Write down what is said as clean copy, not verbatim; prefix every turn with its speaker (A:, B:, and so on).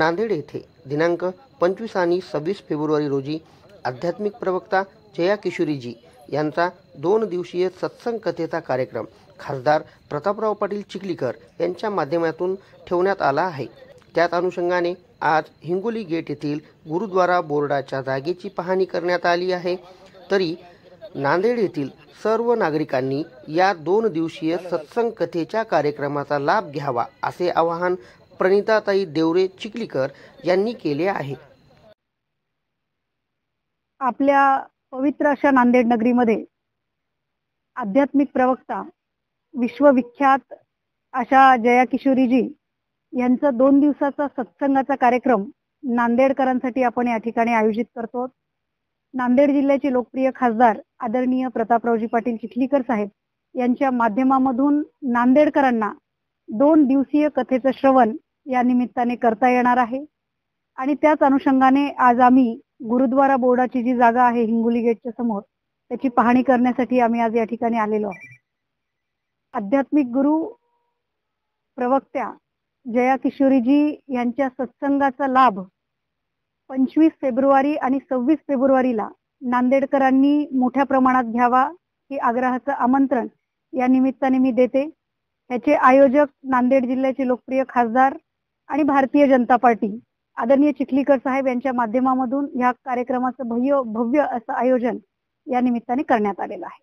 A: नांदेड येथे दिनांक 25 आणि 26 फेब्रुवारी रोजी आध्यात्मिक प्रवक्ता जया किशोरीजी यांचा 2 दिवसीय सत्संग कथेचा कार्यक्रम खासदार प्रतापराव पाटील चिखलीकर यांच्या माध्यमातून ठेवण्यात आला आहे। त्याच अनुषंगाने आज हिंगोली गेट येथील गुरुद्वारा बोर्डाच्या जागेची पाहणी करण्यात आली आहे। तरी नांदेड येथील सर्व नागरिकांनी या 2 दिवसीय सत्संग कथेच्या कार्यक्रमाचा लाभ घ्यावा असे आवाहन प्रणिताताई देवरे चिखलीकर यांनी केले आहे।
B: आपल्या पवित्र अशा नांदेड नगरीमध्ये आध्यात्मिक प्रवक्ता विश्वविख्यात अशा जया किशोरीजी यांचा 2 दिवसाचा सत्संगाचा कार्यक्रम नांदेडकरांसाठी आपण या ठिकाणी आयोजित करतो। नांदेड जिल्ह्याचे लोकप्रिय खासदार आदरणीय प्रतापरावजी पाटील चिखलीकर साहेब यांच्या माध्यमामधून नांदेडकरांना 2 दिवसीय कथेचं श्रवण या निमित्ताने करता येणार आहे। आणि त्याच अनुषंगाने आज आम्ही गुरुद्वारा बोर्डाची जी जागा आहे हिंगोली गेटच्या समोर त्याची पाहणी करण्यासाठी आम्ही आज या ठिकाणी आलेलो आहोत। आध्यात्मिक गुरु प्रवक्त्या जया किशोरीजी यांच्या सत्संगाचा लाभ 25 फेब्रुवारी आणि 26 फेब्रुवारीला नांदेडकरांनी मोठ्या प्रमाणात घ्यावा हे आग्रहाचं आमंत्रण या निमित्ताने मी देते। याचे आयोजक नांदेड जिल्ह्याचे लोकप्रिय खासदार आणि भारतीय जनता पार्टी आदरणीय चिखलीकर साहेब यांच्या माध्यमामधून या कार्यक्रमाचं भव्य असं आयोजन या निमित्ताने करण्यात आलेलं आहे।